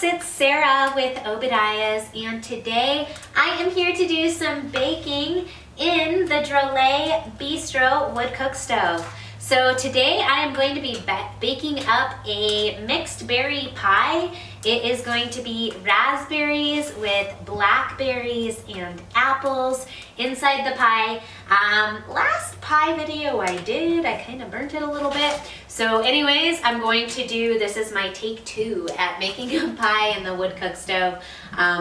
folks, it's Sarah with Obadiah's, and today I am here to do some baking in the Drolet Bistro wood cook stove. So today I am going to be baking up a mixed berry pie. It is going to be raspberries with blackberries and apples inside the pie. Last pie video I did, I kind of burnt it a little bit. So anyways, I'm going to do, this is my take 2 at making a pie in the wood cook stove.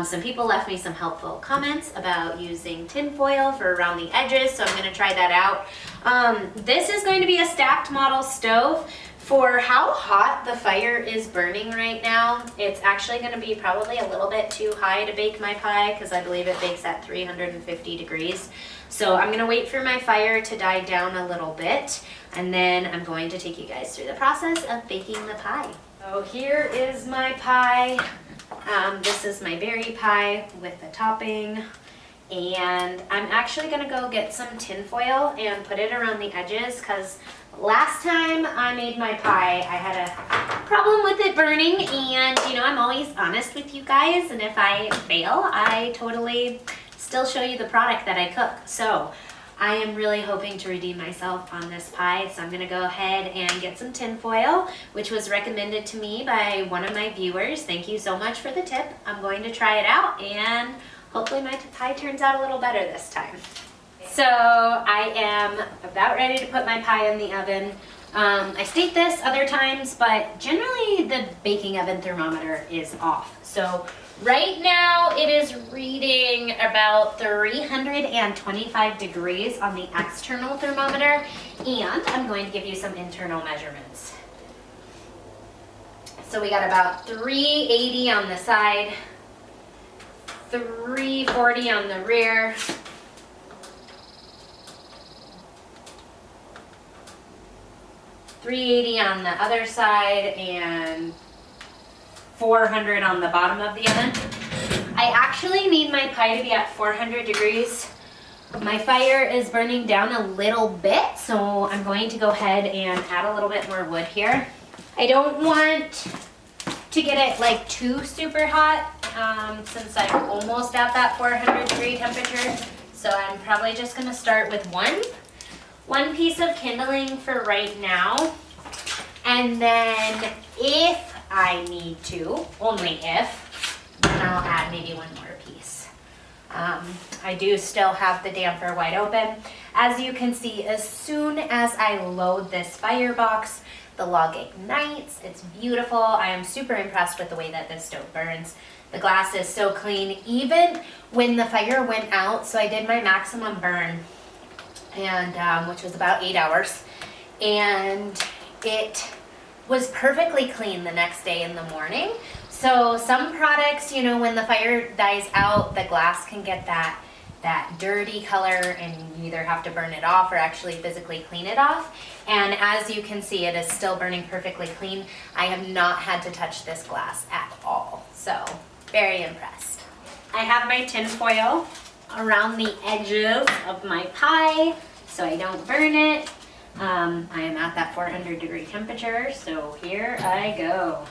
Some people left me some helpful comments about using tin foil for around the edges, so I'm going to try that out. This is going to be a stacked model stove. For how hot the fire is burning right now, it's actually going to be probably a little bit too high to bake my pie because I believe it bakes at 350 degrees. So I'm going to wait for my fire to die down a little bit, and then I'm going to take you guys through the process of baking the pie. So here is my pie. This is my berry pie with the topping. And I'm actually going to go get some tin foil and put it around the edges because last time I made my pie, I had a problem with it burning, and you know, I'm always honest with you guys, and if I fail, I totally still show you the product that I cook. So I am really hoping to redeem myself on this pie, so I'm going to go ahead and get some tin foil, which was recommended to me by one of my viewers. Thank you so much for the tip. I'm going to try it out, and hopefully my pie turns out a little better this time. So I am about ready to put my pie in the oven. I state this other times, but generally the baking oven thermometer is off. So right now it is reading about 325 degrees on the external thermometer, and I'm going to give you some internal measurements. So we got about 380 on the side, 340 on the rear, 380 on the other side, and 400 on the bottom of the oven. I actually need my pie to be at 400 degrees. My fire is burning down a little bit, so I'm going to go ahead and add a little bit more wood here. I don't want to get it like too super hot since I'm almost at that 400 degree temperature. So I'm probably just gonna start with one piece of kindling for right now, and then if I need to, only if, then I'll add maybe one more piece. I do still have the damper wide open. As you can see, as soon as I load this firebox, the log ignites. It's beautiful. I am super impressed with the way that this stove burns. The glass is so clean, even when the fire went out. So I did my maximum burn, and which was about 8 hours, and it was perfectly clean the next day in the morning. So some products, you know, when the fire dies out, the glass can get that dirty color, and you either have to burn it off or actually physically clean it off. And as you can see, it is still burning perfectly clean. I have not had to touch this glass at all, so very impressed. I have my tin foil around the edges of my pie so I don't burn it. I am at that 400 degree temperature, so here I go.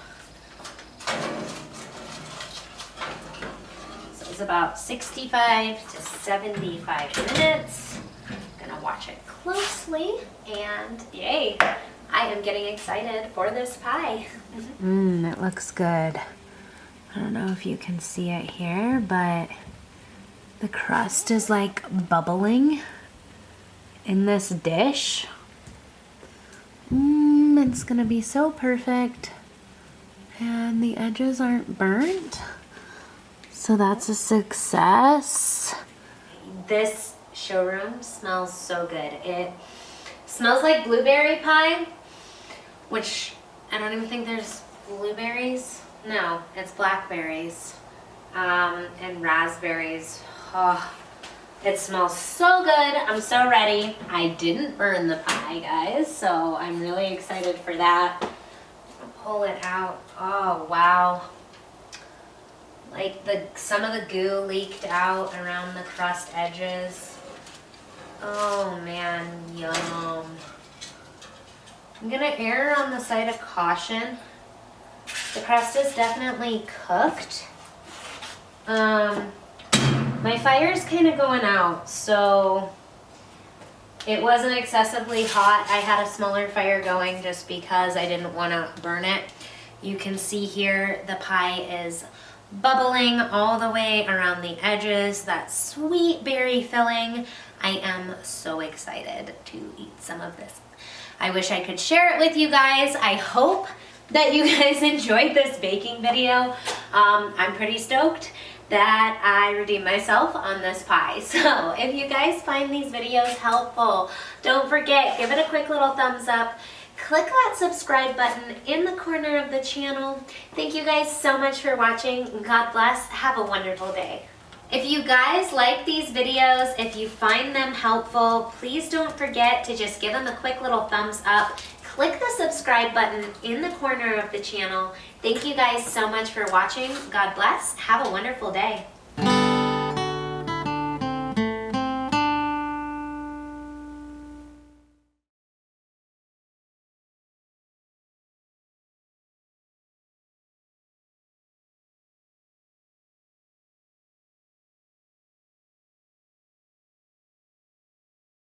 So it's about 65 to 75 minutes. I'm gonna watch it closely, and yay, I am getting excited for this pie. It looks good. I don't know if you can see it here, but the crust is like bubbling in this dish. It's gonna be so perfect, and the edges aren't burnt, so that's a success. This showroom smells so good. It smells like blueberry pie, which I don't even think there's blueberries. No, it's blackberries and raspberries. Oh, it smells so good. I'm so ready. I didn't burn the pie, guys, so I'm really excited for that. I'll pull it out. Oh, wow. Like some of the goo leaked out around the crust edges. Oh man, yum. I'm gonna err on the side of caution The crust is definitely cooked. My fire's kind of going out, so it wasn't excessively hot. I had a smaller fire going just because I didn't want to burn it. You can see here the pie is bubbling all the way around the edges. That sweet berry filling. I am so excited to eat some of this. I wish I could share it with you guys. I hope that you guys enjoyed this baking video. I'm pretty stoked that I redeemed myself on this pie. So if you guys find these videos helpful, don't forget, give it a quick little thumbs up. Click that subscribe button in the corner of the channel. Thank you guys so much for watching. God bless. Have a wonderful day. If you guys like these videos, if you find them helpful, please don't forget to just give them a quick little thumbs up. Click the subscribe button in the corner of the channel. Thank you guys so much for watching. God bless. Have a wonderful day.